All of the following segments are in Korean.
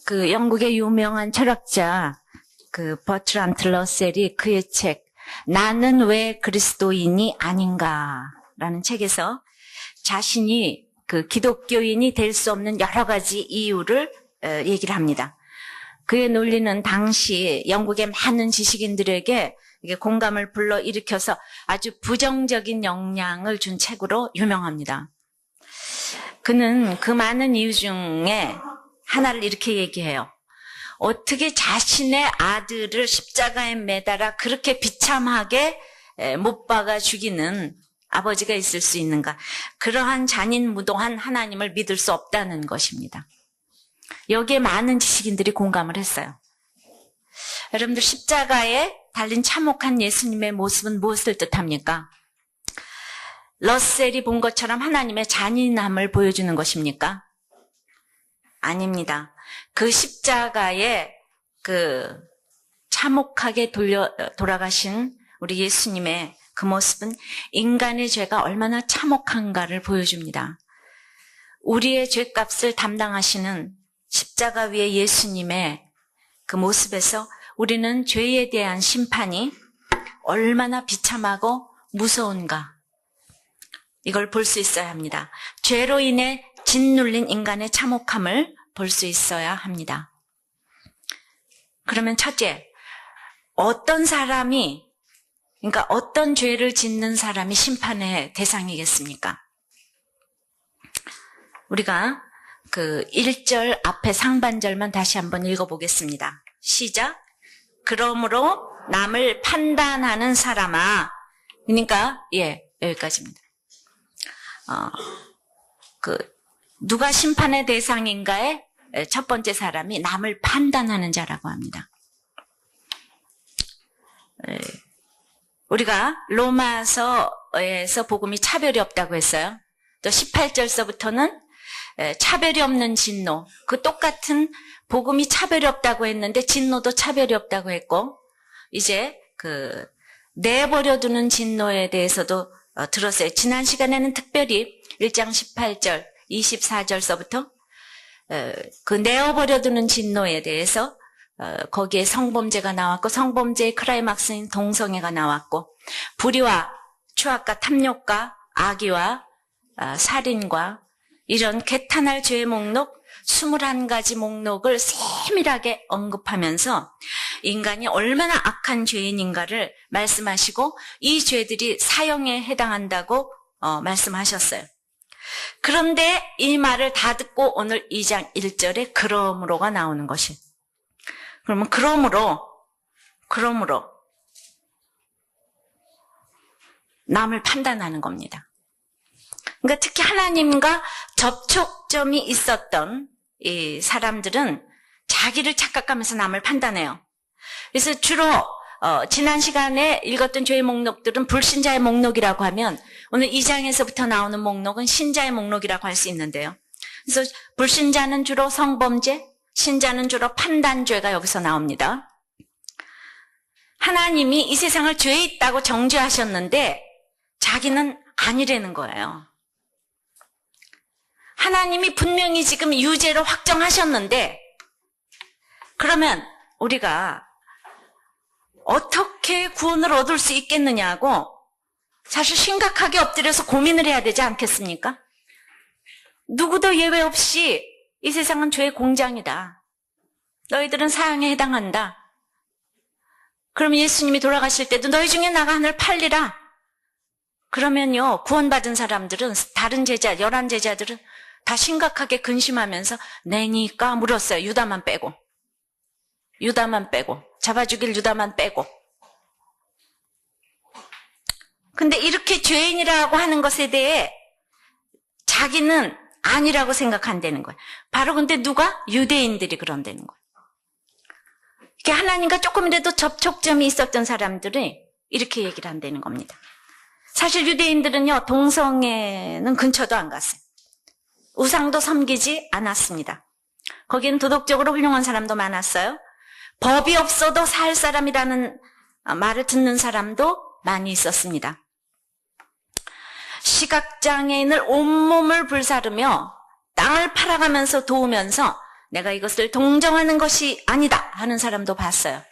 그 영국의 유명한 철학자 그 버트란트 러셀이 그의 책 나는 왜 그리스도인이 아닌가라는 책에서 자신이 그 기독교인이 될 수 없는 여러 가지 이유를 얘기를 합니다. 그의 논리는 당시 영국의 많은 지식인들에게 이게 공감을 불러일으켜서 아주 부정적인 영향을 준 책으로 유명합니다. 그는 그 많은 이유 중에 하나를 이렇게 얘기해요. 어떻게 자신의 아들을 십자가에 매달아 그렇게 비참하게 못 박아 죽이는 아버지가 있을 수 있는가? 그러한 잔인무도한 하나님을 믿을 수 없다는 것입니다. 여기에 많은 지식인들이 공감을 했어요. 여러분들 십자가에 달린 참혹한 예수님의 모습은 무엇을 뜻합니까? 러셀이 본 것처럼 하나님의 잔인함을 보여주는 것입니까? 아닙니다. 그 십자가에 그 참혹하게 돌아가신 우리 예수님의 그 모습은 인간의 죄가 얼마나 참혹한가를 보여줍니다. 우리의 죄값을 담당하시는 십자가 위의 예수님의 그 모습에서 우리는 죄에 대한 심판이 얼마나 비참하고 무서운가 이걸 볼 수 있어야 합니다. 죄로 인해 짓눌린 인간의 참혹함을 볼 수 있어야 합니다. 그러면 첫째, 어떤 사람이 그러니까 어떤 죄를 짓는 사람이 심판의 대상이겠습니까? 우리가 그 1절 앞에 상반절만 다시 한번 읽어보겠습니다. 시작. 그러므로 남을 판단하는 사람아. 그러니까 여기까지입니다. 누가 심판의 대상인가의 첫 번째 사람이 남을 판단하는 자라고 합니다. 우리가 로마서에서 복음이 차별이 없다고 했어요. 또 18절서부터는 차별이 없는 진노, 그 똑같은 복음이 차별이 없다고 했는데 진노도 차별이 없다고 했고, 이제 그 내버려두는 진노에 대해서도 들었어요. 지난 시간에는 특별히 1장 18절, 24절서부터 그 내어버려두는 진노에 대해서 거기에 성범죄가 나왔고 성범죄의 클라이막스인 동성애가 나왔고 불의와 추악과 탐욕과 악의와 살인과 이런 개탄할 죄의 목록 21가지 목록을 세밀하게 언급하면서 인간이 얼마나 악한 죄인인가를 말씀하시고 이 죄들이 사형에 해당한다고 말씀하셨어요. 그런데 이 말을 다 듣고 오늘 2장 1절에 그러므로가 나오는 것이. 그러면 그러므로 남을 판단하는 겁니다. 그러니까 특히 하나님과 접촉점이 있었던 이 사람들은 자기를 착각하면서 남을 판단해요. 그래서 주로 지난 시간에 읽었던 죄의 목록들은 불신자의 목록이라고 하면 오늘 2장에서부터 나오는 목록은 신자의 목록이라고 할 수 있는데요. 그래서 불신자는 주로 성범죄, 신자는 주로 판단죄가 여기서 나옵니다. 하나님이 이 세상을 죄에 있다고 정죄하셨는데 자기는 아니라는 거예요. 하나님이 분명히 지금 유죄로 확정하셨는데 그러면 우리가 어떻게 구원을 얻을 수 있겠느냐고 사실 심각하게 엎드려서 고민을 해야 되지 않겠습니까? 누구도 예외 없이 이 세상은 죄의 공장이다. 너희들은 사형에 해당한다. 그러면 예수님이 돌아가실 때도 너희 중에 나가 하늘 팔리라. 그러면요 구원받은 사람들은 다른 제자 11제자들은 다 심각하게 근심하면서 내니까 물었어요. 유다만 빼고 잡아 죽일 유다만 빼고. 근데 이렇게 죄인이라고 하는 것에 대해 자기는 아니라고 생각한다는 거예요. 바로 근데 누가? 유대인들이 그런다는 거예요. 이렇게 하나님과 조금이라도 접촉점이 있었던 사람들이 이렇게 얘기를 한다는 겁니다. 사실 유대인들은요 동성애는 근처도 안 갔어요. 우상도 섬기지 않았습니다. 거기는 도덕적으로 훌륭한 사람도 많았어요. 법이 없어도 살 사람이라는 말을 듣는 사람도 많이 있었습니다. 시각장애인을 온몸을 불사르며 땅을 팔아가면서 도우면서 내가 이것을 동정하는 것이 아니다 하는 사람도 봤어요.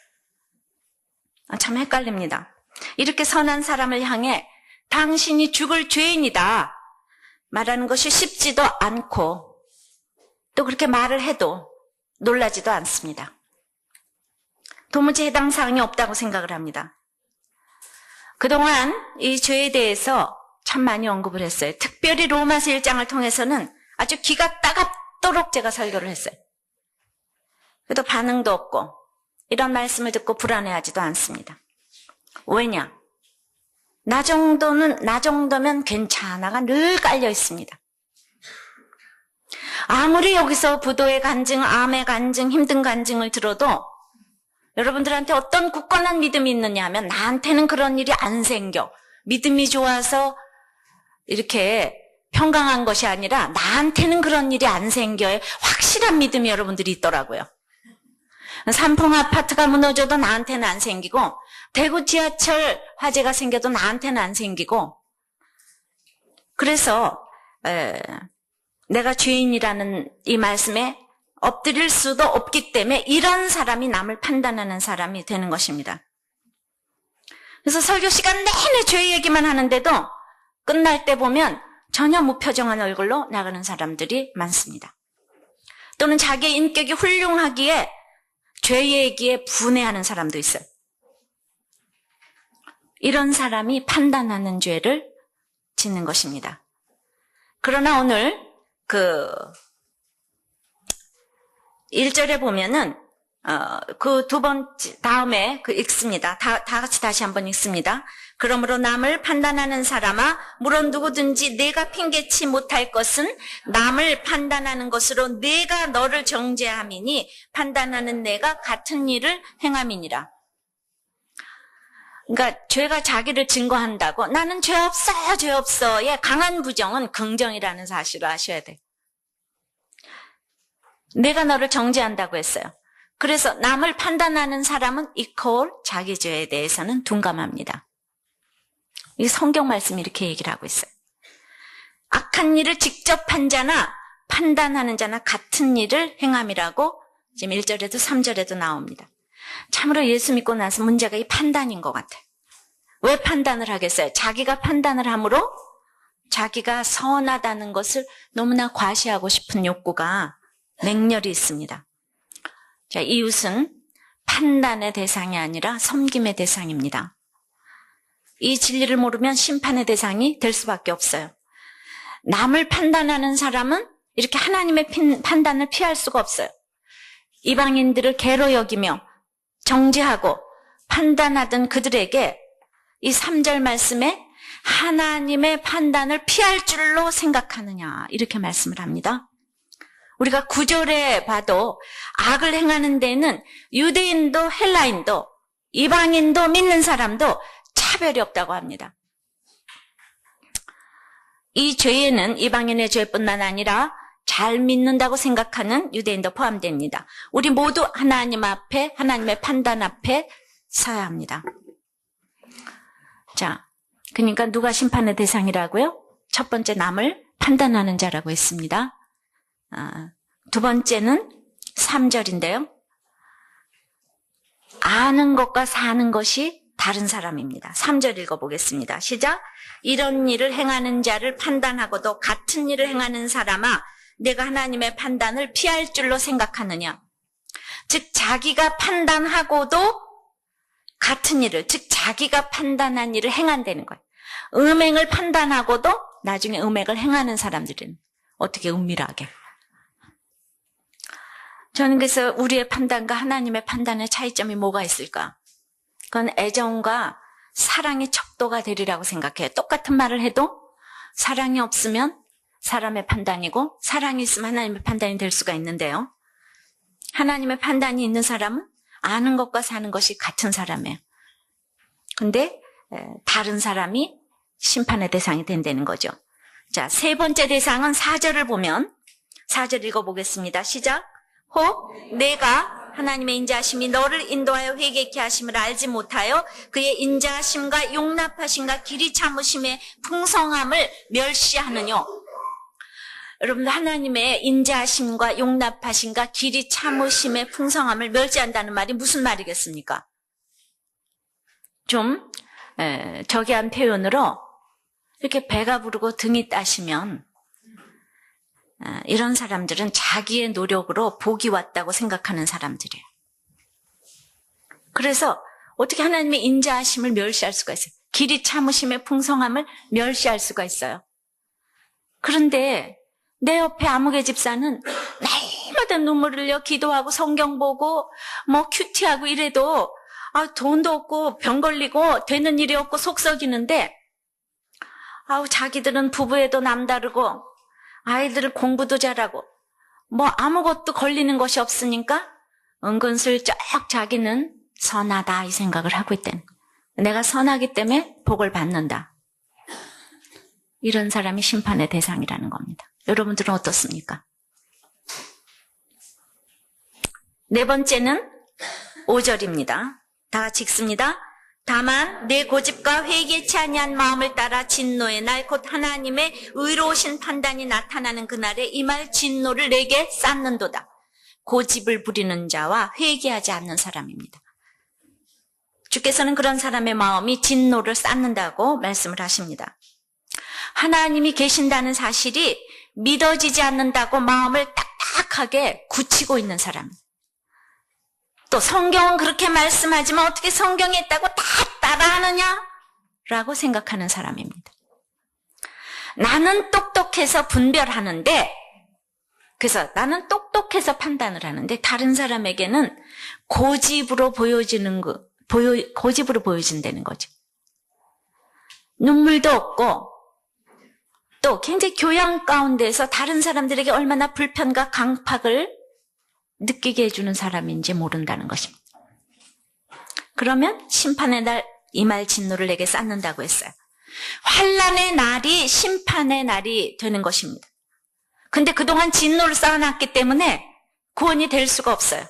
참 헷갈립니다. 이렇게 선한 사람을 향해 당신이 죽을 죄인이다 말하는 것이 쉽지도 않고 또 그렇게 말을 해도 놀라지도 않습니다. 도무지 해당 사항이 없다고 생각을 합니다. 그동안 이 죄에 대해서 참 많이 언급을 했어요. 특별히 로마서 1장을 통해서는 아주 기가 따갑도록 제가 설교를 했어요. 그래도 반응도 없고 이런 말씀을 듣고 불안해하지도 않습니다. 왜냐? 나 정도면 괜찮아가 늘 깔려 있습니다. 아무리 여기서 부도의 간증, 암의 간증, 힘든 간증을 들어도 여러분들한테 어떤 굳건한 믿음이 있느냐 하면 나한테는 그런 일이 안 생겨. 믿음이 좋아서 이렇게 평강한 것이 아니라 나한테는 그런 일이 안 생겨요. 확실한 믿음이 여러분들이 있더라고요. 삼풍 아파트가 무너져도 나한테는 안 생기고 대구 지하철 화재가 생겨도 나한테는 안 생기고 그래서 내가 죄인이라는 이 말씀에 엎드릴 수도 없기 때문에 이런 사람이 남을 판단하는 사람이 되는 것입니다. 그래서 설교 시간 내내 죄 얘기만 하는데도 끝날 때 보면 전혀 무표정한 얼굴로 나가는 사람들이 많습니다. 또는 자기의 인격이 훌륭하기에 죄 얘기에 분해하는 사람도 있어요. 이런 사람이 판단하는 죄를 짓는 것입니다. 그러나 오늘 1절에 보면은 그 두 번째 다음에 읽습니다. 다 같이 다시 한번 읽습니다. 그러므로 남을 판단하는 사람아 물론 누구든지 내가 핑계치 못할 것은 남을 판단하는 것으로 내가 너를 정죄함이니 판단하는 내가 같은 일을 행함이니라. 그러니까 죄가 자기를 증거한다고 나는 죄 없어요, 죄 없어의 강한 부정은 긍정이라는 사실을 아셔야 돼요. 내가 너를 정죄한다고 했어요. 그래서 남을 판단하는 사람은 이퀄 자기 죄에 대해서는 둔감합니다. 이 성경 말씀이 이렇게 얘기를 하고 있어요. 악한 일을 직접 한 자나 판단하는 자나 같은 일을 행함이라고 지금 1절에도 3절에도 나옵니다. 참으로 예수 믿고 나서 문제가 이 판단인 것 같아요. 왜 판단을 하겠어요? 자기가 판단을 함으로 자기가 선하다는 것을 너무나 과시하고 싶은 욕구가 맹렬히 있습니다. 자, 이웃은 판단의 대상이 아니라 섬김의 대상입니다. 이 진리를 모르면 심판의 대상이 될 수밖에 없어요. 남을 판단하는 사람은 이렇게 하나님의 판단을 피할 수가 없어요. 이방인들을 개로 여기며 정죄하고 판단하던 그들에게 이 3절 말씀에 하나님의 판단을 피할 줄로 생각하느냐 이렇게 말씀을 합니다. 우리가 9절에 봐도 악을 행하는 데는 유대인도 헬라인도 이방인도 믿는 사람도 차별이 없다고 합니다. 이 죄에는 이방인의 죄뿐만 아니라 잘 믿는다고 생각하는 유대인도 포함됩니다. 우리 모두 하나님 앞에 하나님의 판단 앞에 서야 합니다. 자, 그러니까 누가 심판의 대상이라고요? 첫 번째 남을 판단하는 자라고 했습니다. 두 번째는 3절인데요. 아는 것과 사는 것이 다른 사람입니다. 3절 읽어보겠습니다. 시작. 이런 일을 행하는 자를 판단하고도 같은 일을 행하는 사람아 내가 하나님의 판단을 피할 줄로 생각하느냐. 즉 자기가 판단하고도 같은 일을, 즉 자기가 판단한 일을 행한다는 거예요. 음행을 판단하고도 나중에 음행을 행하는 사람들은 어떻게 은밀하게. 저는 그래서 우리의 판단과 하나님의 판단의 차이점이 뭐가 있을까? 그건 애정과 사랑의 척도가 되리라고 생각해요. 똑같은 말을 해도 사랑이 없으면 사람의 판단이고 사랑이 있으면 하나님의 판단이 될 수가 있는데요. 하나님의 판단이 있는 사람은 아는 것과 사는 것이 같은 사람이에요. 근데 다른 사람이 심판의 대상이 된다는 거죠. 자, 세 번째 대상은 4절을 보면 4절 읽어보겠습니다. 시작. 혹 내가 하나님의 인자하심이 너를 인도하여 회개케 하심을 알지 못하여 그의 인자하심과 용납하심과 길이 참으심의 풍성함을 멸시하느뇨. 여러분, 하나님의 인자하심과 용납하심과 길이 참으심의 풍성함을 멸시한다는 말이 무슨 말이겠습니까? 좀 저기한 표현으로 이렇게 배가 부르고 등이 따시면 이런 사람들은 자기의 노력으로 복이 왔다고 생각하는 사람들이에요. 그래서 어떻게 하나님의 인자하심을 멸시할 수가 있어요? 길이 참으심의 풍성함을 멸시할 수가 있어요. 그런데 내 옆에 아무개 집사는 날마다 눈물을 흘려 기도하고 성경 보고 뭐 큐티하고 이래도 돈도 없고 병 걸리고 되는 일이 없고 속 썩이는데 자기들은 부부에도 남다르고 아이들 공부도 잘하고 뭐 아무것도 걸리는 것이 없으니까 은근슬쩍 자기는 선하다 이 생각을 하고 있다는 거예요. 내가 선하기 때문에 복을 받는다. 이런 사람이 심판의 대상이라는 겁니다. 여러분들은 어떻습니까? 네 번째는 5절입니다. 다 같이 읽습니다. 다만 내 고집과 회개치 아니한 마음을 따라 진노의 날 곧 하나님의 의로우신 판단이 나타나는 그날에 이 말 진노를 내게 쌓는도다. 고집을 부리는 자와 회개하지 않는 사람입니다. 주께서는 그런 사람의 마음이 진노를 쌓는다고 말씀을 하십니다. 하나님이 계신다는 사실이 믿어지지 않는다고 마음을 딱딱하게 굳히고 있는 사람. 또 성경은 그렇게 말씀하지만 어떻게 성경에 있다고 다 따라하느냐? 라고 생각하는 사람입니다. 나는 똑똑해서 분별하는데, 그래서 나는 똑똑해서 판단을 하는데 다른 사람에게는 고집으로 고집으로 보여진다는 거죠. 눈물도 없고 또 굉장히 교양 가운데서 다른 사람들에게 얼마나 불편과 강팍을 느끼게 해주는 사람인지 모른다는 것입니다. 그러면 심판의 날 이 말 진노를 내게 쌓는다고 했어요. 환난의 날이 심판의 날이 되는 것입니다. 근데 그동안 진노를 쌓아놨기 때문에 구원이 될 수가 없어요.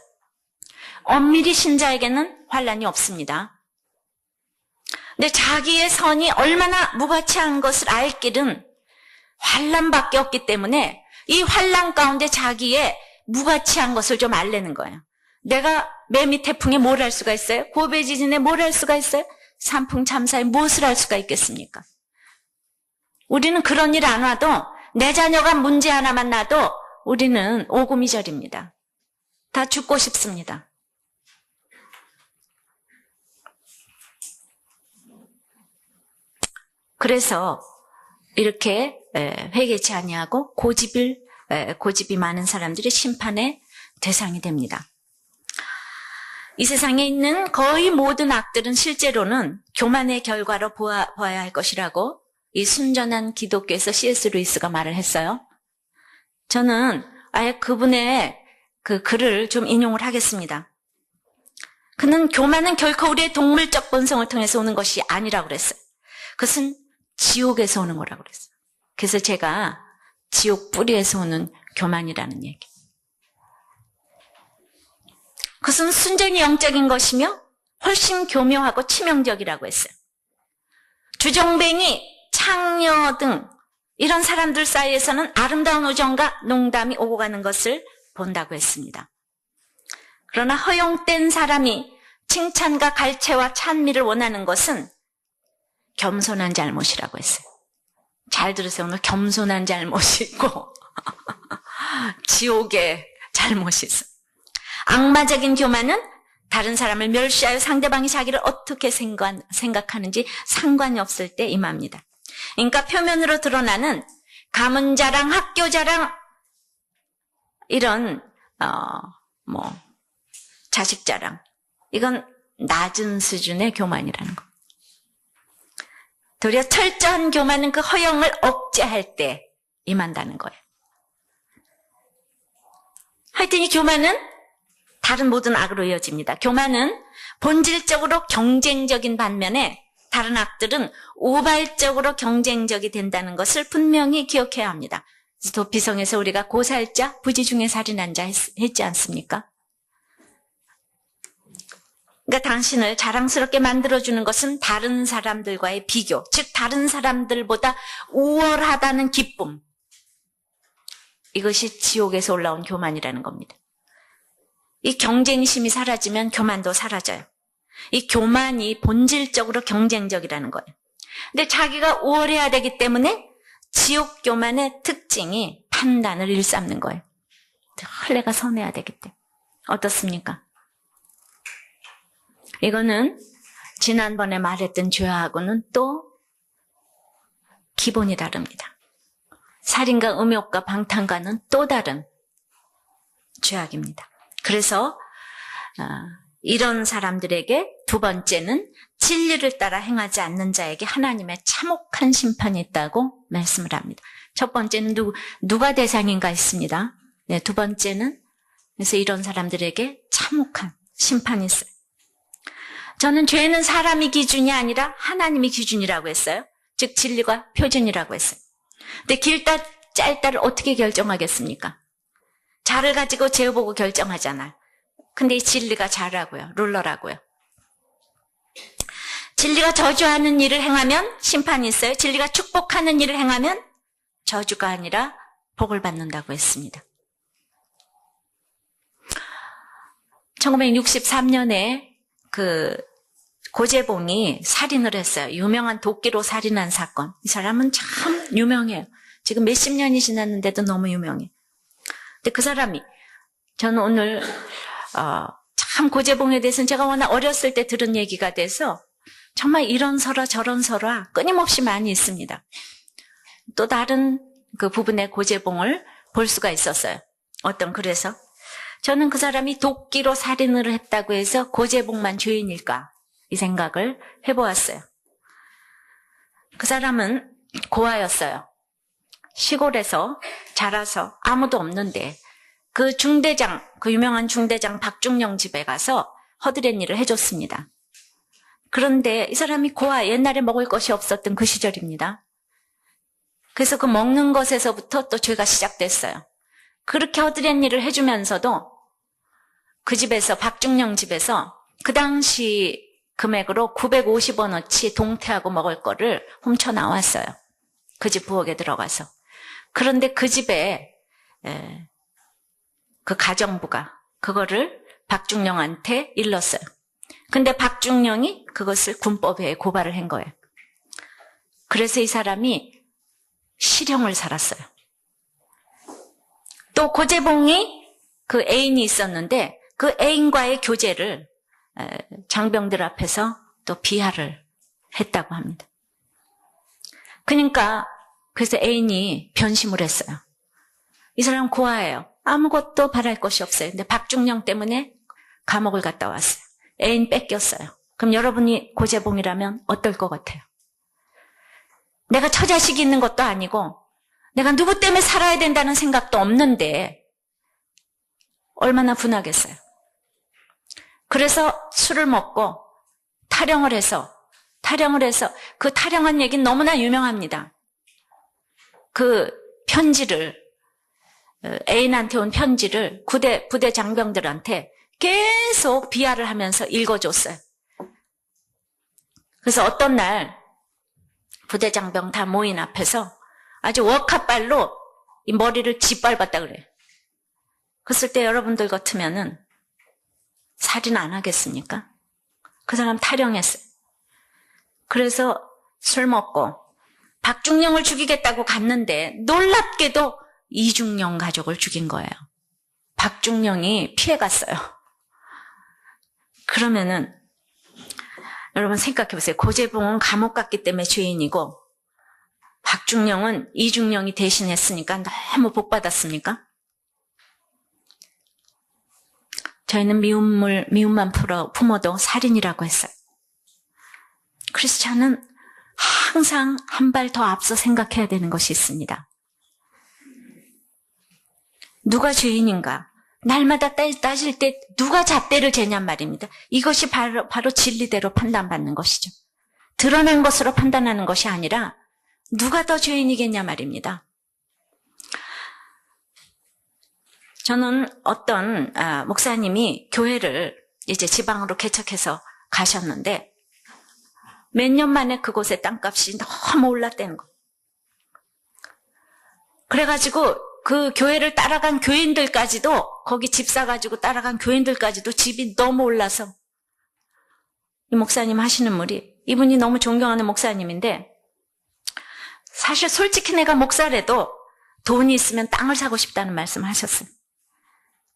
엄밀히 신자에게는 환난이 없습니다. 근데 자기의 선이 얼마나 무가치한 것을 알 길은 환난밖에 없기 때문에 이 환난 가운데 자기의 무가치한 것을 좀 알려는 거예요. 내가 매미 태풍에 뭘 할 수가 있어요? 고베 지진에 뭘 할 수가 있어요? 산풍 참사에 무엇을 할 수가 있겠습니까? 우리는 그런 일 안 와도 내 자녀가 문제 하나만 나도 우리는 오구미절입니다. 다 죽고 싶습니다. 그래서 이렇게 회개치 아니하고 고집이 많은 사람들이 심판의 대상이 됩니다. 이 세상에 있는 거의 모든 악들은 실제로는 교만의 결과로 보아야 할 것이라고 이 순전한 기독교에서 C.S. 루이스가 말을 했어요. 저는 아예 그분의 그 글을 좀 인용을 하겠습니다. 그는 교만은 결코 우리의 동물적 본성을 통해서 오는 것이 아니라고 그랬어요. 그것은 지옥에서 오는 거라고 그랬어요. 그래서 제가 지옥 뿌리에서 오는 교만이라는 얘기. 그것은 순전히 영적인 것이며 훨씬 교묘하고 치명적이라고 했어요. 주정뱅이, 창녀 등 이런 사람들 사이에서는 아름다운 우정과 농담이 오고 가는 것을 본다고 했습니다. 그러나 허용된 사람이 칭찬과 갈채와 찬미를 원하는 것은 겸손한 잘못이라고 했어요. 잘 들으세요. 오늘 겸손한 잘못이 있고 지옥의 잘못이 있어요. 악마적인 교만은 다른 사람을 멸시하여 상대방이 자기를 어떻게 생각하는지 상관이 없을 때 임합니다. 그러니까 표면으로 드러나는 가문 자랑, 학교 자랑, 이런 자식 자랑, 이건 낮은 수준의 교만이라는 거. 도리어 철저한 교만은 그 허영을 억제할 때 임한다는 거예요. 하여튼 이 교만은 다른 모든 악으로 이어집니다. 교만은 본질적으로 경쟁적인 반면에 다른 악들은 우발적으로 경쟁적이 된다는 것을 분명히 기억해야 합니다. 도피성에서 우리가 고살자, 부지 중에 살인한 자 했지 않습니까? 그러니까 당신을 자랑스럽게 만들어주는 것은 다른 사람들과의 비교, 즉 다른 사람들보다 우월하다는 기쁨. 이것이 지옥에서 올라온 교만이라는 겁니다. 이 경쟁심이 사라지면 교만도 사라져요. 이 교만이 본질적으로 경쟁적이라는 거예요. 근데 자기가 우월해야 되기 때문에 지옥 교만의 특징이 판단을 일삼는 거예요. 늘 내가 선해야 되기 때문에. 어떻습니까? 이거는 지난번에 말했던 죄하고는 또 기본이 다릅니다. 살인과 음욕과 방탕과는 또 다른 죄악입니다. 그래서 이런 사람들에게 두 번째는 진리를 따라 행하지 않는 자에게 하나님의 참혹한 심판이 있다고 말씀을 합니다. 첫 번째는 누가 대상인가 있습니다. 네, 두 번째는 그래서 이런 사람들에게 참혹한 심판이 있어요. 저는 죄는 사람이 기준이 아니라 하나님이 기준이라고 했어요. 즉 진리가 표준이라고 했어요. 근데 길다 짧다를 어떻게 결정하겠습니까? 자를 가지고 재어보고 결정하잖아요. 근데 이 진리가 자라고요. 룰러라고요. 진리가 저주하는 일을 행하면 심판이 있어요. 진리가 축복하는 일을 행하면 저주가 아니라 복을 받는다고 했습니다. 1963년에 그 고재봉이 살인을 했어요. 유명한 도끼로 살인한 사건. 이 사람은 참 유명해요. 지금 몇십 년이 지났는데도 너무 유명해. 근데 그 사람이 저는 오늘 참 고재봉에 대해서는 제가 워낙 어렸을 때 들은 얘기가 돼서 정말 이런 설화 저런 설화 끊임없이 많이 있습니다. 또 다른 그 부분의 고재봉을 볼 수가 있었어요. 어떤 그래서 저는 그 사람이 도끼로 살인을 했다고 해서 고재봉만 죄인일까 이 생각을 해보았어요. 그 사람은 고아였어요. 시골에서 자라서 아무도 없는데 그 중대장, 그 유명한 중대장 박중영 집에 가서 허드렛 일을 해줬습니다. 그런데 이 사람이 고아, 옛날에 먹을 것이 없었던 그 시절입니다. 그래서 그 먹는 것에서부터 또 죄가 시작됐어요. 그렇게 허드렛 일을 해주면서도 그 집에서, 박중영 집에서 그 당시 금액으로 950원어치 동태하고 먹을 거를 훔쳐 나왔어요. 그 집 부엌에 들어가서. 그런데 그 집에 그 가정부가 그거를 박중영한테 일렀어요. 근데 박중영이 그것을 군법에 고발을 한 거예요. 그래서 이 사람이 실형을 살았어요. 또 고재봉이 그 애인이 있었는데 그 애인과의 교제를 장병들 앞에서 또 비하를 했다고 합니다. 그러니까 그래서 애인이 변심을 했어요. 이 사람 고아예요. 아무것도 바랄 것이 없어요. 근데 박중영 때문에 감옥을 갔다 왔어요. 애인 뺏겼어요. 그럼 여러분이 고재봉이라면 어떨 것 같아요? 내가 처자식이 있는 것도 아니고 내가 누구 때문에 살아야 된다는 생각도 없는데 얼마나 분하겠어요. 그래서 술을 먹고 탈영을 해서 그 탈영한 얘기는 너무나 유명합니다. 그 편지를 애인한테 온 편지를 부대 장병들한테 계속 비하를 하면서 읽어줬어요. 그래서 어떤 날 부대 장병 다 모인 앞에서 아주 워카발로 이 머리를 짓밟았다 그래요. 그랬을 때 여러분들 같으면은 살인 안 하겠습니까? 그 사람 탈영했어요. 그래서 술 먹고 박중영을 죽이겠다고 갔는데 놀랍게도 이중영 가족을 죽인 거예요. 박중영이 피해갔어요. 그러면은 여러분 생각해 보세요. 고재봉은 감옥 갔기 때문에 죄인이고 박중영은 이중영이 대신했으니까 너무 복 받았습니까? 저희는 미움만 품어도 살인이라고 했어요. 그래서 저는 항상 한 발 더 앞서 생각해야 되는 것이 있습니다. 누가 죄인인가? 날마다 따질 때 누가 잣대를 재냔 말입니다. 이것이 바로 진리대로 판단받는 것이죠. 드러난 것으로 판단하는 것이 아니라 누가 더 죄인이겠냐 말입니다. 저는 어떤 목사님이 교회를 이제 지방으로 개척해서 가셨는데 몇 년 만에 그곳의 땅값이 너무 올랐다는 거. 그래가지고 그 교회를 따라간 교인들까지도, 거기 집 사가지고 따라간 교인들까지도 집이 너무 올라서, 이 목사님 하시는 말이, 이분이 너무 존경하는 목사님인데, 사실 솔직히 내가 목사라도 돈이 있으면 땅을 사고 싶다는 말씀을 하셨어요.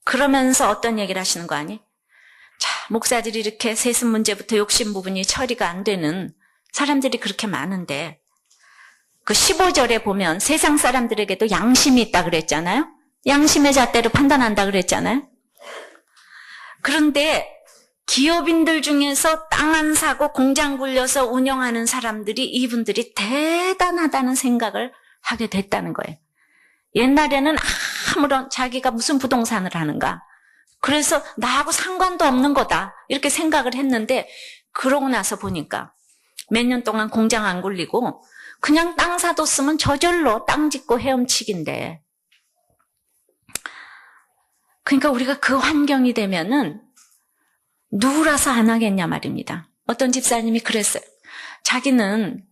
그러면서 어떤 얘기를 하시는 거 아니? 자, 목사들이 이렇게 세습 문제부터 욕심 부분이 처리가 안 되는 사람들이 그렇게 많은데, 그 15절에 보면 세상 사람들에게도 양심이 있다 그랬잖아요? 양심의 잣대로 판단한다 그랬잖아요? 그런데 기업인들 중에서 땅 안 사고 공장 굴려서 운영하는 사람들이 이분들이 대단하다는 생각을 하게 됐다는 거예요. 옛날에는 아무런 자기가 무슨 부동산을 하는가, 그래서 나하고 상관도 없는 거다 이렇게 생각을 했는데, 그러고 나서 보니까 몇 년 동안 공장 안 굴리고 그냥 땅 사뒀으면 저절로 땅 짓고 헤엄치기인데, 그러니까 우리가 그 환경이 되면은 누구라서 안 하겠냐 말입니다. 어떤 집사님이 그랬어요. 자기는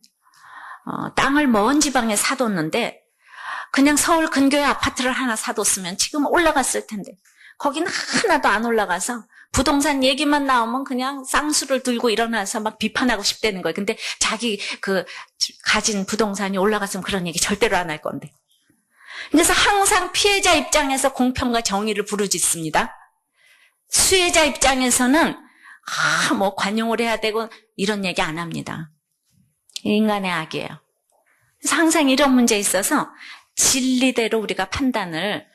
땅을 먼 지방에 사뒀는데 그냥 서울 근교에 아파트를 하나 사뒀으면 지금 올라갔을 텐데, 거기는 하나도 안 올라가서 부동산 얘기만 나오면 그냥 쌍수를 들고 일어나서 막 비판하고 싶다는 거예요. 근데 자기 그 가진 부동산이 올라갔으면 그런 얘기 절대로 안 할 건데. 그래서 항상 피해자 입장에서 공평과 정의를 부르짖습니다. 수혜자 입장에서는 뭐 관용을 해야 되고 이런 얘기 안 합니다. 인간의 악이에요. 그래서 항상 이런 문제에 있어서 진리대로 우리가 판단을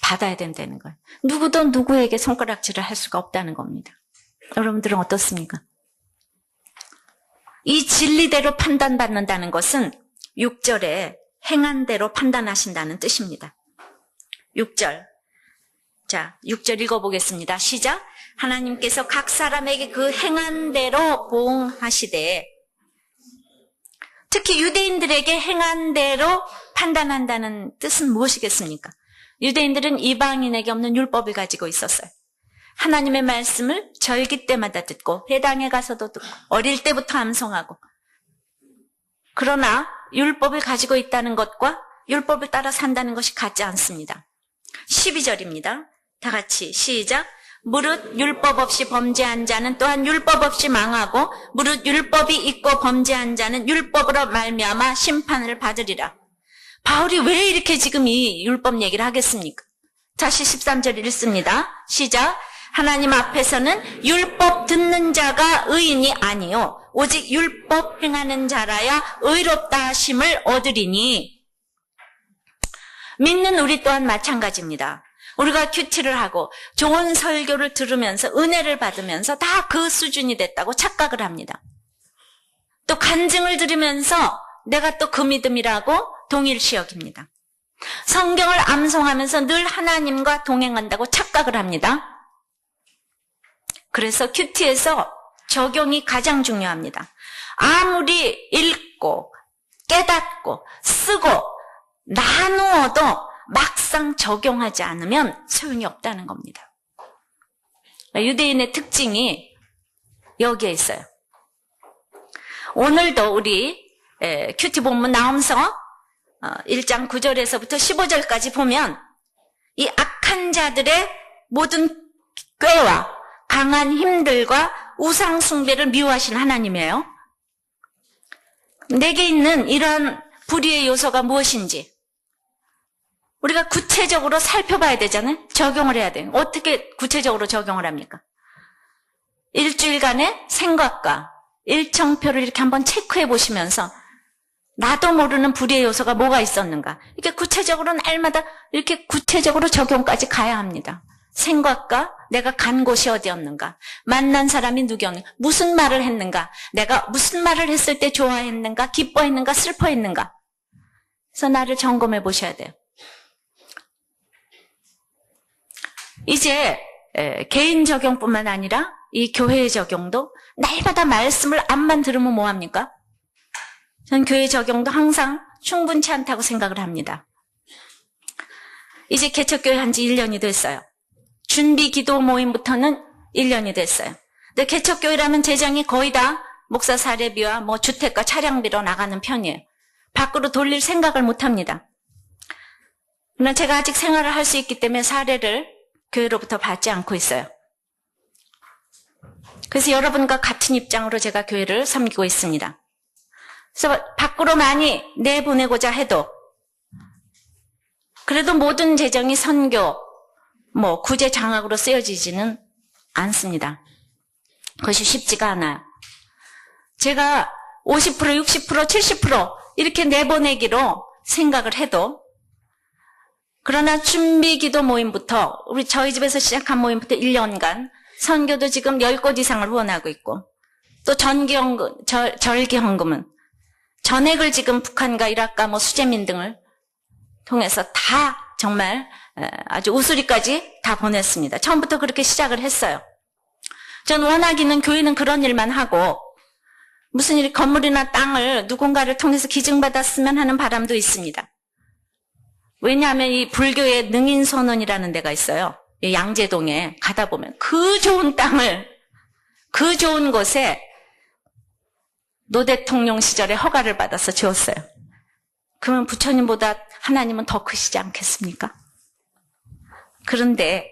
받아야 된다는 거예요. 누구도 누구에게 손가락질을 할 수가 없다는 겁니다. 여러분들은 어떻습니까? 이 진리대로 판단받는다는 것은 6절에 행한 대로 판단하신다는 뜻입니다. 6절. 자, 6절 읽어보겠습니다. 시작. 하나님께서 각 사람에게 그 행한 대로 보응하시되, 특히 유대인들에게 행한 대로 판단한다는 뜻은 무엇이겠습니까? 유대인들은 이방인에게 없는 율법을 가지고 있었어요. 하나님의 말씀을 절기 때마다 듣고 회당에 가서도 듣고 어릴 때부터 암송하고, 그러나 율법을 가지고 있다는 것과 율법을 따라 산다는 것이 같지 않습니다. 12절입니다. 다 같이 시작. 무릇 율법 없이 범죄한 자는 또한 율법 없이 망하고, 무릇 율법이 있고 범죄한 자는 율법으로 말미암아 심판을 받으리라. 바울이 왜 이렇게 지금 이 율법 얘기를 하겠습니까? 다시 13절 읽습니다. 시작. 하나님 앞에서는 율법 듣는 자가 의인이 아니요 오직 율법 행하는 자라야 의롭다 하심을 얻으리니. 믿는 우리 또한 마찬가지입니다. 우리가 큐티를 하고 좋은 설교를 들으면서 은혜를 받으면서 다 그 수준이 됐다고 착각을 합니다. 또 간증을 들으면서 내가 또 그 믿음이라고 동일시 여깁니다. 성경을 암송하면서 늘 하나님과 동행한다고 착각을 합니다. 그래서 큐티에서 적용이 가장 중요합니다. 아무리 읽고 깨닫고 쓰고 나누어도 막상 적용하지 않으면 소용이 없다는 겁니다. 유대인의 특징이 여기에 있어요. 오늘도 우리 큐티 본문 나옴서 1장 9절에서부터 15절까지 보면 이 악한 자들의 모든 꾀와 강한 힘들과 우상 숭배를 미워하신 하나님이에요. 내게 있는 이런 불의의 요소가 무엇인지 우리가 구체적으로 살펴봐야 되잖아요. 적용을 해야 돼요. 어떻게 구체적으로 적용을 합니까? 일주일간의 생각과 일정표를 이렇게 한번 체크해 보시면서 나도 모르는 불의의 요소가 뭐가 있었는가, 이렇게 구체적으로 날마다 이렇게 구체적으로 적용까지 가야 합니다. 생각과 내가 간 곳이 어디였는가, 만난 사람이 누구였는가, 무슨 말을 했는가, 내가 무슨 말을 했을 때 좋아했는가, 기뻐했는가, 슬퍼했는가. 그래서 나를 점검해 보셔야 돼요. 이제 개인 적용뿐만 아니라 이 교회의 적용도 날마다 말씀을 앞만 들으면 뭐합니까? 전 교회 적용도 항상 충분치 않다고 생각을 합니다. 이제 개척교회 한 지 1년이 됐어요. 준비 기도 모임부터는 1년이 됐어요. 근데 개척교회라면 재정이 거의 다 목사 사례비와 뭐 주택과 차량비로 나가는 편이에요. 밖으로 돌릴 생각을 못 합니다. 그러나 제가 아직 생활을 할 수 있기 때문에 사례를 교회로부터 받지 않고 있어요. 그래서 여러분과 같은 입장으로 제가 교회를 섬기고 있습니다. 그래서 밖으로 많이 내보내고자 해도 그래도 모든 재정이 선교, 구제 장학으로 쓰여지지는 않습니다. 그것이 쉽지가 않아요. 제가 50%, 60%, 70% 이렇게 내보내기로 생각을 해도 그러나 준비기도 모임부터 저희 집에서 시작한 모임부터 1년간 선교도 지금 10곳 이상을 후원하고 있고 또 절기헌금은 전액을 지금 북한과 이라크가 수재민 등을 통해서 다 정말 아주 우수리까지 다 보냈습니다. 처음부터 그렇게 시작을 했어요. 전 원하기는 교회는 그런 일만 하고 무슨 일 건물이나 땅을 누군가를 통해서 기증받았으면 하는 바람도 있습니다. 왜냐하면 이 불교의 능인선원이라는 데가 있어요. 양재동에 가다 보면 그 좋은 땅을 그 좋은 곳에 노 대통령 시절에 허가를 받아서 지었어요. 그러면 부처님보다 하나님은 더 크시지 않겠습니까? 그런데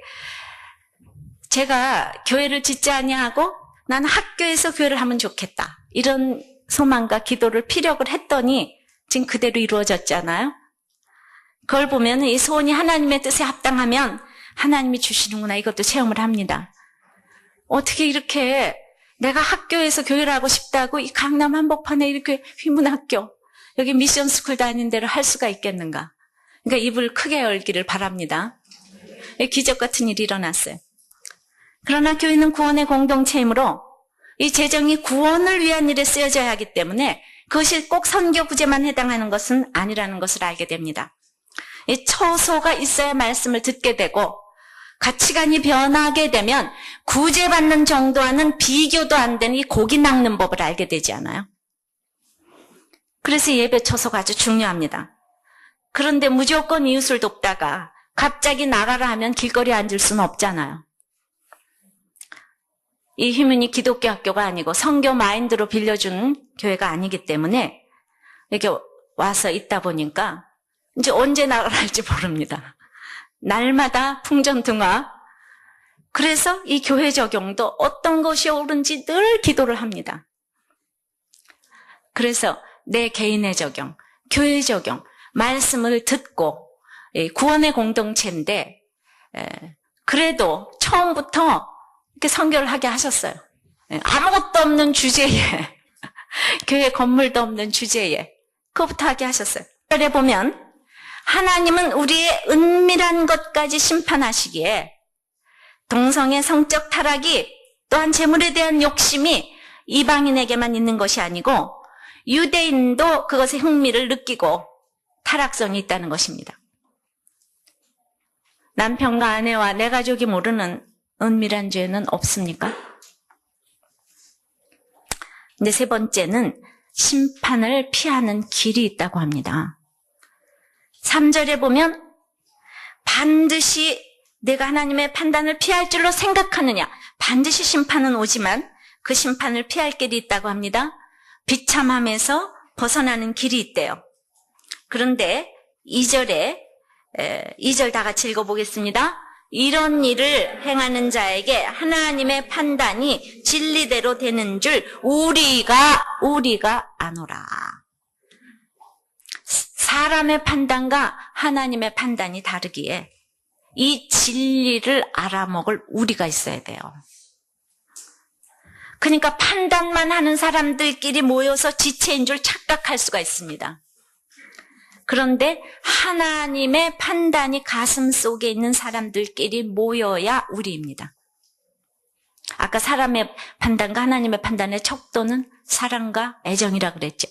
제가 교회를 짓지 아니하고 나는 학교에서 교회를 하면 좋겠다. 이런 소망과 기도를 피력을 했더니 지금 그대로 이루어졌잖아요. 그걸 보면 이 소원이 하나님의 뜻에 합당하면 하나님이 주시는구나 이것도 체험을 합니다. 어떻게 이렇게 내가 학교에서 교회를 하고 싶다고 이 강남 한복판에 이렇게 휘문학교 여기 미션스쿨 다니는 데를 할 수가 있겠는가. 그러니까 입을 크게 열기를 바랍니다. 기적 같은 일이 일어났어요. 그러나 교회는 구원의 공동체이므로 이 재정이 구원을 위한 일에 쓰여져야 하기 때문에 그것이 꼭 선교 구제만 해당하는 것은 아니라는 것을 알게 됩니다. 이 처소가 있어야 말씀을 듣게 되고 가치관이 변하게 되면 구제받는 정도와는 비교도 안 되는 이 고기 낚는 법을 알게 되지 않아요? 그래서 예배 처소가 아주 중요합니다. 그런데 무조건 이웃을 돕다가 갑자기 나가라 하면 길거리에 앉을 수는 없잖아요. 이 휴문이 기독교 학교가 아니고 선교 마인드로 빌려준 교회가 아니기 때문에 이렇게 와서 있다 보니까 이제 언제 나가라 할지 모릅니다. 날마다 풍전등화. 그래서 이 교회 적용도 어떤 것이 옳은지 늘 기도를 합니다. 그래서 내 개인의 적용, 교회 적용, 말씀을 듣고 구원의 공동체인데 그래도 처음부터 이렇게 선교를 하게 하셨어요. 아무것도 없는 주제에 교회 건물도 없는 주제에 그것부터 하게 하셨어요. 그래 보면 하나님은 우리의 은밀한 것까지 심판하시기에 동성의 성적 타락이 또한 재물에 대한 욕심이 이방인에게만 있는 것이 아니고 유대인도 그것에 흥미를 느끼고 타락성이 있다는 것입니다. 남편과 아내와 내 가족이 모르는 은밀한 죄는 없습니까? 근데 세 번째는 심판을 피하는 길이 있다고 합니다. 3절에 보면 반드시 내가 하나님의 판단을 피할 줄로 생각하느냐. 반드시 심판은 오지만 그 심판을 피할 길이 있다고 합니다. 비참함에서 벗어나는 길이 있대요. 그런데 2절 다 같이 읽어보겠습니다. 이런 일을 행하는 자에게 하나님의 판단이 진리대로 되는 줄 우리가 아노라. 사람의 판단과 하나님의 판단이 다르기에 이 진리를 알아먹을 우리가 있어야 돼요. 그러니까 판단만 하는 사람들끼리 모여서 지체인 줄 착각할 수가 있습니다. 그런데 하나님의 판단이 가슴 속에 있는 사람들끼리 모여야 우리입니다. 아까 사람의 판단과 하나님의 판단의 척도는 사랑과 애정이라 그랬죠.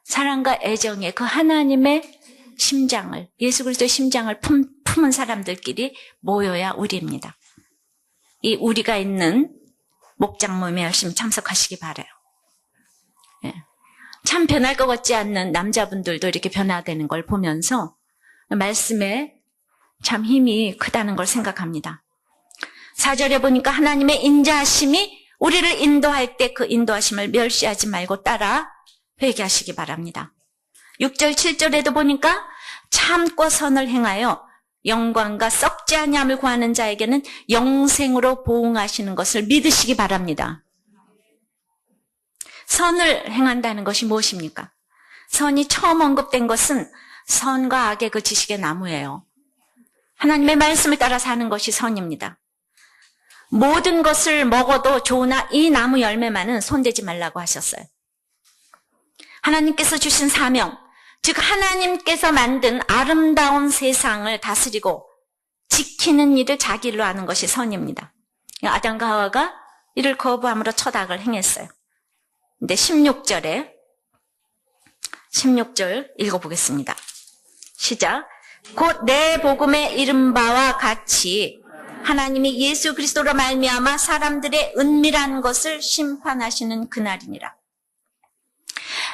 사랑과 애정의 그 하나님의 심장을, 예수 그리스도의 심장을 품은 사람들끼리 모여야 우리입니다. 이 우리가 있는 목장 모임에 열심히 참석하시기 바라요. 예. 참 변할 것 같지 않는 남자분들도 이렇게 변화되는 걸 보면서 말씀에 참 힘이 크다는 걸 생각합니다. 4절에 보니까 하나님의 인자하심이 우리를 인도할 때 그 인도하심을 멸시하지 말고 따라 회개하시기 바랍니다. 6절, 7절에도 보니까 참고 선을 행하여 영광과 썩지 아니함을 구하는 자에게는 영생으로 보응하시는 것을 믿으시기 바랍니다. 선을 행한다는 것이 무엇입니까? 선이 처음 언급된 것은 선과 악의 그 지식의 나무예요. 하나님의 말씀을 따라 사는 것이 선입니다. 모든 것을 먹어도 좋으나 이 나무 열매만은 손대지 말라고 하셨어요. 하나님께서 주신 사명, 즉 하나님께서 만든 아름다운 세상을 다스리고 지키는 일을 자기 일로 하는 것이 선입니다. 아담과 하와가 이를 거부함으로 첫 악을 행했어요. 근데 16절 읽어보겠습니다. 시작. 곧 내 복음에 이른 바와 같이 하나님이 예수 그리스도로 말미암아 사람들의 은밀한 것을 심판하시는 그날이니라.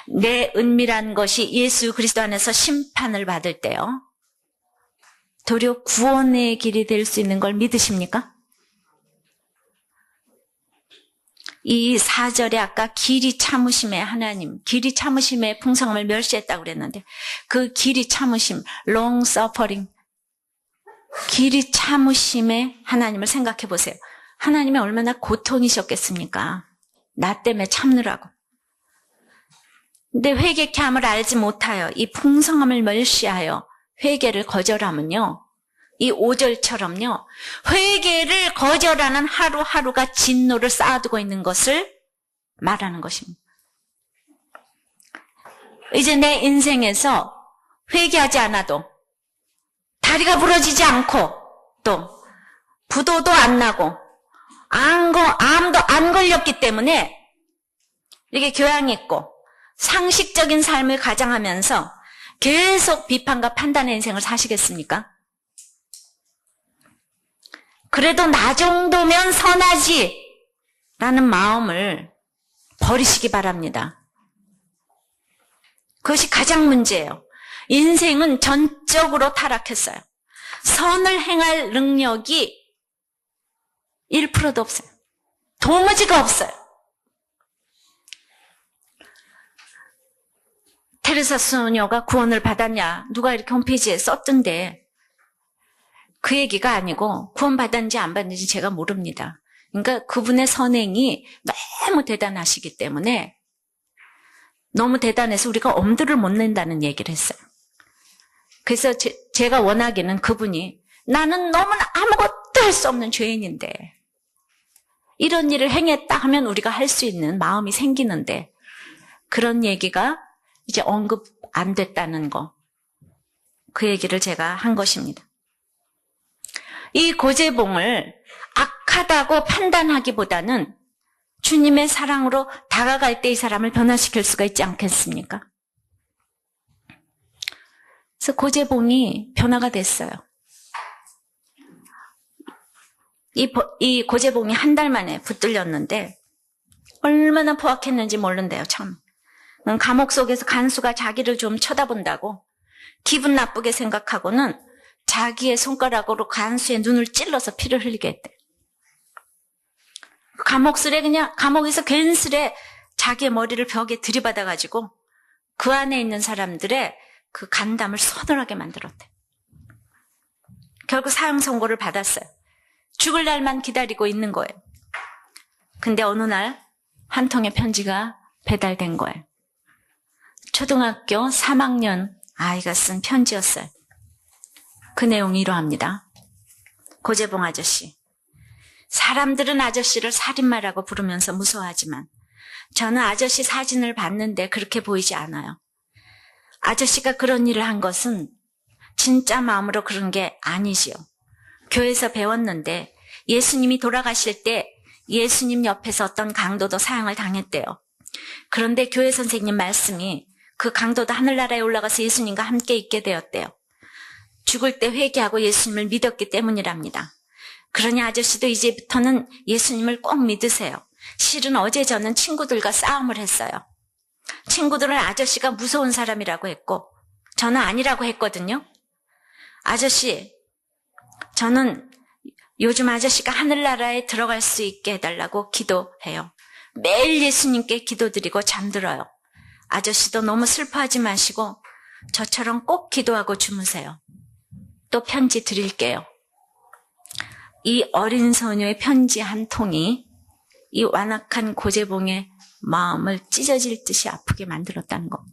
내 은밀한 것이 예수 그리스도 안에서 심판을 받을 때요, 도리어 구원의 길이 될 수 있는 걸 믿으십니까? 이 4절에 아까 길이 참으심의 하나님, 길이 참으심의 풍성함을 멸시했다고 그랬는데 그 길이 참으심, long suffering, 길이 참으심의 하나님을 생각해 보세요. 하나님이 얼마나 고통이셨겠습니까? 나 때문에 참느라고. 근데 회개케 함을 알지 못하여 이 풍성함을 멸시하여 회개를 거절하면요, 이 5절처럼요, 회개를 거절하는 하루하루가 진노를 쌓아두고 있는 것을 말하는 것입니다. 이제 내 인생에서 회개하지 않아도, 다리가 부러지지 않고, 또 부도도 안 나고 암도 안 걸렸기 때문에 이렇게 교양 있고 상식적인 삶을 가장하면서 계속 비판과 판단의 인생을 사시겠습니까? 그래도 나 정도면 선하지 라는 마음을 버리시기 바랍니다. 그것이 가장 문제예요. 인생은 전적으로 타락했어요. 선을 행할 능력이 1%도 없어요. 도무지가 없어요. 테레사 수녀가 구원을 받았냐, 누가 이렇게 홈페이지에 썼던데 그 얘기가 아니고, 구원받았는지 안 받는지 제가 모릅니다. 그러니까 그분의 선행이 너무 대단하시기 때문에, 너무 대단해서 우리가 엄두를 못 낸다는 얘기를 했어요. 그래서 제가 원하기는 그분이, 나는 너무나 아무것도 할 수 없는 죄인인데 이런 일을 행했다 하면 우리가 할 수 있는 마음이 생기는데, 그런 얘기가 이제 언급 안 됐다는 거, 그 얘기를 제가 한 것입니다. 이 고재봉을 악하다고 판단하기보다는 주님의 사랑으로 다가갈 때 이 사람을 변화시킬 수가 있지 않겠습니까? 그래서 고재봉이 변화가 됐어요. 이 고재봉이 한 달 만에 붙들렸는데 얼마나 포악했는지 모른대요, 참. 감옥 속에서 간수가 자기를 좀 쳐다본다고 기분 나쁘게 생각하고는 자기의 손가락으로 간수의 눈을 찔러서 피를 흘리게 했대. 감옥에서 괜스레 자기의 머리를 벽에 들이받아가지고 그 안에 있는 사람들의 그 간담을 서늘하게 만들었대. 결국 사형 선고를 받았어요. 죽을 날만 기다리고 있는 거예요. 근데 어느 날 한 통의 편지가 배달된 거예요. 초등학교 3학년 아이가 쓴 편지였어요. 그 내용이 이러합니다. 고재봉 아저씨, 사람들은 아저씨를 살인마라고 부르면서 무서워하지만 저는 아저씨 사진을 봤는데 그렇게 보이지 않아요. 아저씨가 그런 일을 한 것은 진짜 마음으로 그런 게 아니지요. 교회에서 배웠는데 예수님이 돌아가실 때 예수님 옆에서 어떤 강도도 사형을 당했대요. 그런데 교회 선생님 말씀이 그 강도도 하늘나라에 올라가서 예수님과 함께 있게 되었대요. 죽을 때 회개하고 예수님을 믿었기 때문이랍니다. 그러니 아저씨도 이제부터는 예수님을 꼭 믿으세요. 실은 어제 저는 친구들과 싸움을 했어요. 친구들은 아저씨가 무서운 사람이라고 했고 저는 아니라고 했거든요. 아저씨, 저는 요즘 아저씨가 하늘나라에 들어갈 수 있게 해달라고 기도해요. 매일 예수님께 기도드리고 잠들어요. 아저씨도 너무 슬퍼하지 마시고 저처럼 꼭 기도하고 주무세요. 또 편지 드릴게요. 이 어린 소녀의 편지 한 통이 이 완악한 고재봉의 마음을 찢어질 듯이 아프게 만들었다는 것.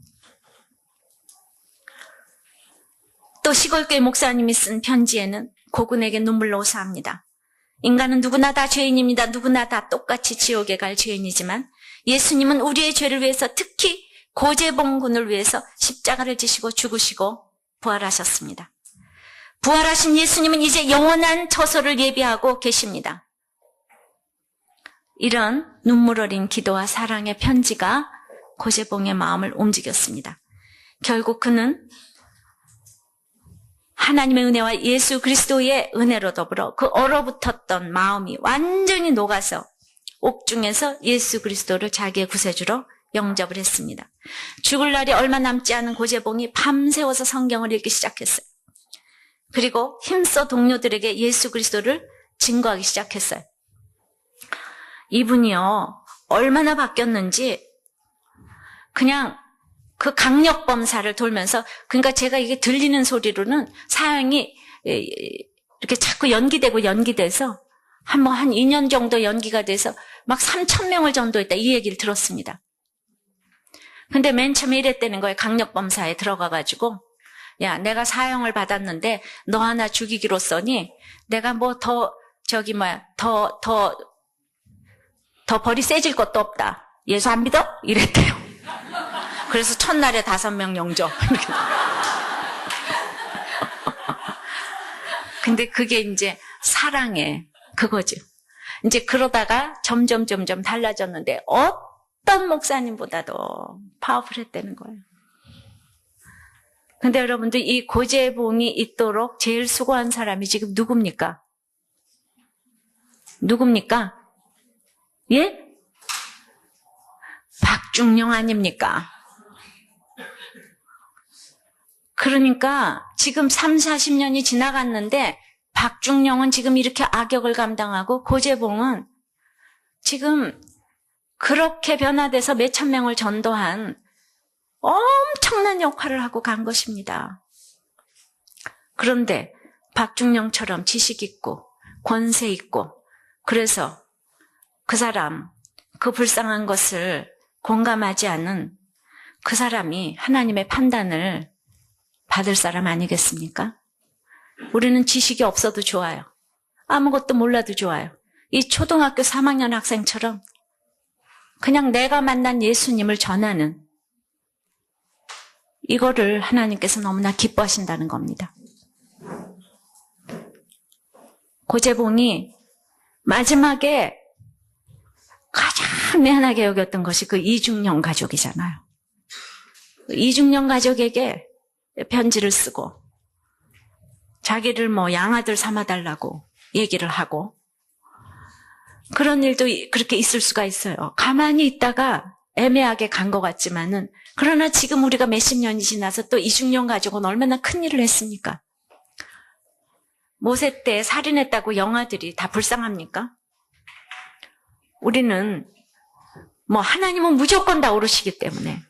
또 시골교회 목사님이 쓴 편지에는 고군에게 눈물로 호소합니다. 인간은 누구나 다 죄인입니다. 누구나 다 똑같이 지옥에 갈 죄인이지만 예수님은 우리의 죄를 위해서, 특히 고재봉 군을 위해서 십자가를 지시고 죽으시고 부활하셨습니다. 부활하신 예수님은 이제 영원한 처소를 예비하고 계십니다. 이런 눈물 어린 기도와 사랑의 편지가 고재봉의 마음을 움직였습니다. 결국 그는 하나님의 은혜와 예수 그리스도의 은혜로 더불어 그 얼어붙었던 마음이 완전히 녹아서 옥중에서 예수 그리스도를 자기의 구세주로 영접을 했습니다. 죽을 날이 얼마 남지 않은 고재봉이 밤새워서 성경을 읽기 시작했어요. 그리고 힘써 동료들에게 예수 그리스도를 증거하기 시작했어요. 이분이요, 얼마나 바뀌었는지 그냥 그 강력범사를 돌면서, 그러니까 제가 이게 들리는 소리로는 사형이 이렇게 자꾸 연기돼서 한 2년 정도 연기가 돼서 막 3,000명을 전도했다, 이 얘기를 들었습니다. 근데 맨 처음에 이랬다는 거예요. 강력범사에 들어가가지고, 야, 내가 사형을 받았는데 너 하나 죽이기로써니 내가 더 벌이 세질 것도 없다. 예수 안 믿어? 이랬대요. 그래서 첫날에 5명 영접. 근데 그게 이제 사랑의 그거죠. 이제 그러다가 점점 달라졌는데 어떤 목사님보다도 파워풀했다는 거예요. 근데 여러분들, 이 고재봉이 있도록 제일 수고한 사람이 지금 누굽니까? 예? 박중영 아닙니까? 그러니까 지금 30-40년이 지나갔는데 박중영은 지금 이렇게 악역을 감당하고 고재봉은 지금 그렇게 변화돼서 몇천 명을 전도한 엄청난 역할을 하고 간 것입니다. 그런데 박중영처럼 지식 있고 권세 있고, 그래서 그 사람, 그 불쌍한 것을 공감하지 않은 그 사람이 하나님의 판단을 받을 사람 아니겠습니까? 우리는 지식이 없어도 좋아요. 아무것도 몰라도 좋아요. 이 초등학교 3학년 학생처럼 그냥 내가 만난 예수님을 전하는, 이거를 하나님께서 너무나 기뻐하신다는 겁니다. 고재봉이 마지막에 가장 미안하게 여겼던 것이 그 이중령 가족이잖아요. 이중령 가족에게 편지를 쓰고 자기를 양아들 삼아달라고 얘기를 하고, 그런 일도 그렇게 있을 수가 있어요. 가만히 있다가 애매하게 간 것 같지만은, 그러나 지금 우리가 몇십 년이 지나서 또 이중령 가족은 얼마나 큰 일을 했습니까? 모세 때 살인했다고 영아들이 다 불쌍합니까? 우리는 하나님은 무조건 다 오르시기 때문에.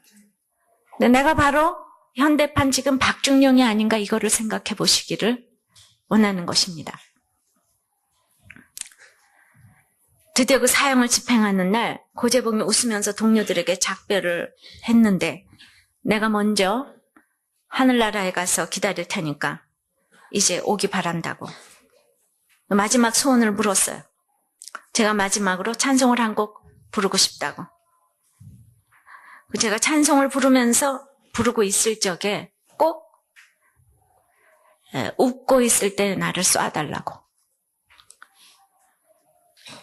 근데 내가 바로 현대판 지금 박중령이 아닌가, 이거를 생각해 보시기를 원하는 것입니다. 드디어 그 사형을 집행하는 날 고재봉이 웃으면서 동료들에게 작별을 했는데, 내가 먼저 하늘나라에 가서 기다릴 테니까 이제 오기 바란다고 마지막 소원을 물었어요. 제가 마지막으로 찬송을 한 곡 부르고 싶다고. 제가 찬송을 부르고 있을 적에 꼭 웃고 있을 때 나를 쏴달라고.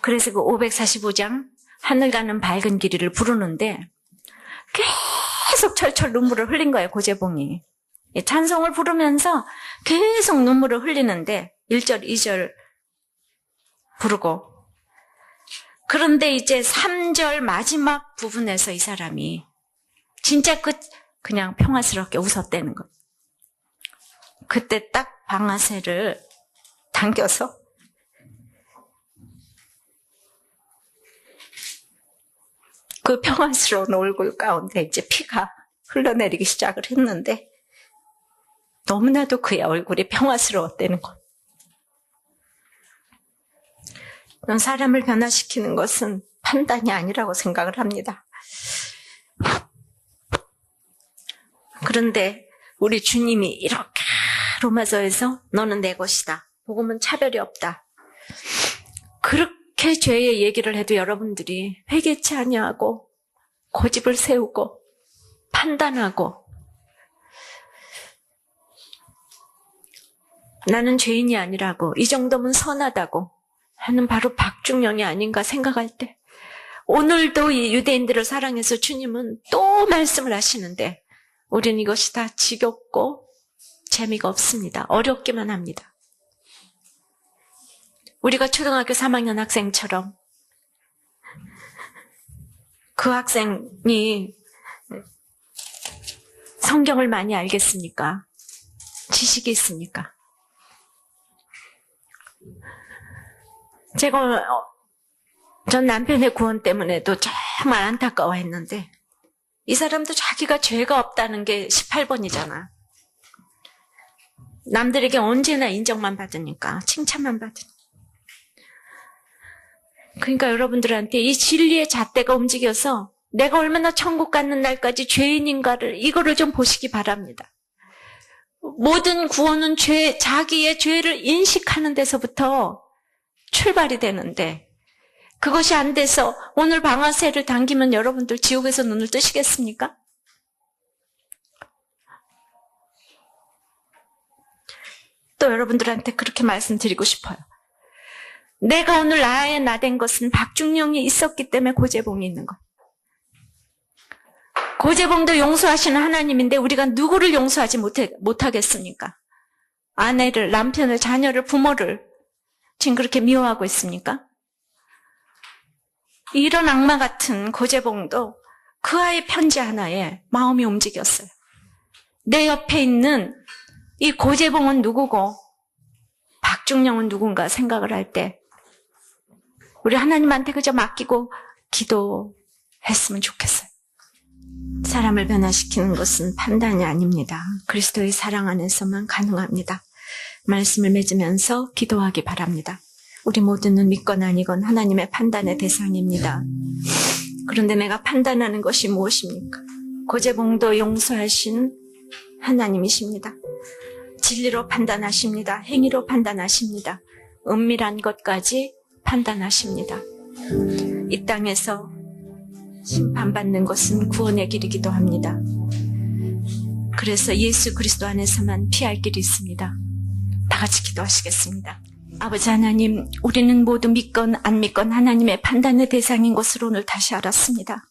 그래서 그 545장 하늘 가는 밝은 길이를 부르는데 계속 철철 눈물을 흘린 거예요, 고재봉이. 찬송을 부르면서 계속 눈물을 흘리는데 1절, 2절 부르고, 그런데 이제 3절 마지막 부분에서 이 사람이 진짜 그냥 평화스럽게 웃었다는 것. 그때 딱 방아쇠를 당겨서 그 평화스러운 얼굴 가운데 이제 피가 흘러내리기 시작을 했는데, 너무나도 그의 얼굴이 평화스러웠다는 것. 넌 사람을 변화시키는 것은 판단이 아니라고 생각을 합니다. 그런데 우리 주님이 이렇게 로마서에서 너는 내 것이다. 복음은 차별이 없다. 그렇게 죄의 얘기를 해도 여러분들이 회개치 아니하고 고집을 세우고 판단하고 나는 죄인이 아니라고 이 정도면 선하다고 하는 바로 박중영이 아닌가 생각할 때 오늘도 이 유대인들을 사랑해서 주님은 또 말씀을 하시는데 우린 이것이 다 지겹고 재미가 없습니다. 어렵기만 합니다. 우리가 초등학교 3학년 학생처럼 그 학생이 성경을 많이 알겠습니까? 지식이 있습니까? 전 남편의 구원 때문에도 정말 안타까워했는데 이 사람도 자기가 죄가 없다는 게 18번이잖아. 남들에게 언제나 인정만 받으니까, 칭찬만 받으니까. 그러니까 여러분들한테 이 진리의 잣대가 움직여서 내가 얼마나 천국 가는 날까지 죄인인가를 이거를 좀 보시기 바랍니다. 모든 구원은 자기의 죄를 인식하는 데서부터 출발이 되는데 그것이 안 돼서 오늘 방아쇠를 당기면 여러분들 지옥에서 눈을 뜨시겠습니까? 또 여러분들한테 그렇게 말씀드리고 싶어요. 내가 오늘 나의 나된 것은 박중영이 있었기 때문에 고재봉이 있는 것. 고재봉도 용서하시는 하나님인데 우리가 누구를 용서하지 못하겠습니까? 아내를, 남편을, 자녀를, 부모를 지금 그렇게 미워하고 있습니까? 이런 악마 같은 고재봉도 그 아이의 편지 하나에 마음이 움직였어요. 내 옆에 있는 이 고재봉은 누구고 박중영은 누군가 생각을 할 때 우리 하나님한테 그저 맡기고 기도했으면 좋겠어요. 사람을 변화시키는 것은 판단이 아닙니다. 그리스도의 사랑 안에서만 가능합니다. 말씀을 맺으면서 기도하기 바랍니다. 우리 모두는 믿건 아니건 하나님의 판단의 대상입니다. 그런데 내가 판단하는 것이 무엇입니까? 고재봉도 용서하신 하나님이십니다. 진리로 판단하십니다. 행위로 판단하십니다. 은밀한 것까지 판단하십니다. 이 땅에서 심판받는 것은 구원의 길이기도 합니다. 그래서 예수 그리스도 안에서만 피할 길이 있습니다. 다 같이 기도하시겠습니다. 아버지 하나님, 우리는 모두 믿건 안 믿건 하나님의 판단의 대상인 것을 오늘 다시 알았습니다.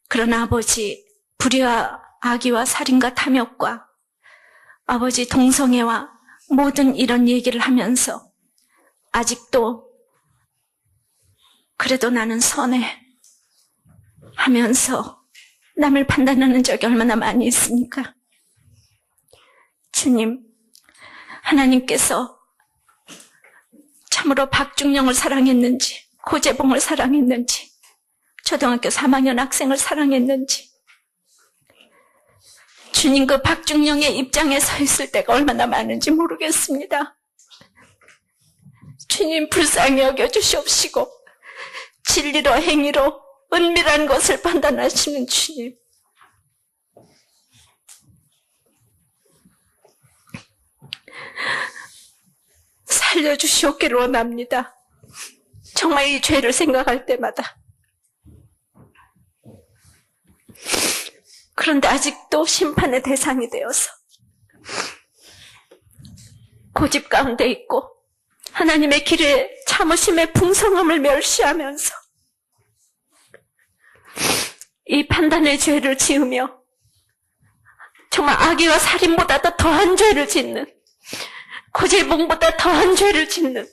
그러나 아버지, 불의와 악의와 살인과 탐욕과 아버지 동성애와 모든 이런 얘기를 하면서 아직도 그래도 나는 선해 하면서 남을 판단하는 적이 얼마나 많이 있습니까? 주님, 하나님께서 참으로 박중영을 사랑했는지, 고재봉을 사랑했는지, 초등학교 3학년 학생을 사랑했는지, 주님 그 박중영의 입장에 서 있을 때가 얼마나 많은지 모르겠습니다. 주님 불쌍히 여겨주시옵시고 진리로 행위로 은밀한 것을 판단하시는 주님, 살려주시옵기를 원합니다. 정말 이 죄를 생각할 때마다. 그런데 아직도 심판의 대상이 되어서 고집 가운데 있고 하나님의 길에 참으심의 풍성함을 멸시하면서 이 판단의 죄를 지으며 정말 악의와 살인보다 더 더한 죄를 짓는, 고재봉보다 더한 죄를 짓는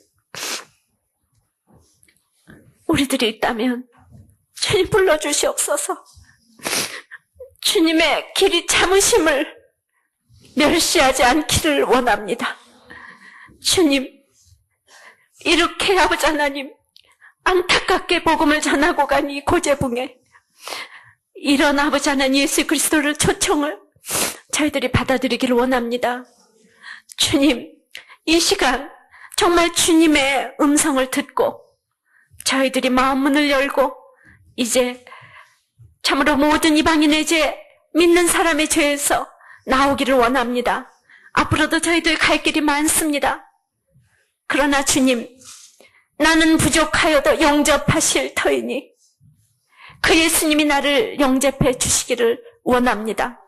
우리들이 있다면 주님 불러주시옵소서. 주님의 길이 참으심을 멸시하지 않기를 원합니다. 주님, 이렇게 아버지 하나님 안타깝게 복음을 전하고 간 이 고재봉에 이런 아버지 하나님 예수 그리스도를 초청을 저희들이 받아들이기를 원합니다. 주님, 이 시간 정말 주님의 음성을 듣고 저희들이 마음 문을 열고 이제 참으로 모든 이방인의 죄, 믿는 사람의 죄에서 나오기를 원합니다. 앞으로도 저희들 갈 길이 많습니다. 그러나 주님, 나는 부족하여도 영접하실 터이니 그 예수님이 나를 영접해 주시기를 원합니다.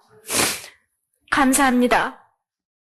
감사합니다.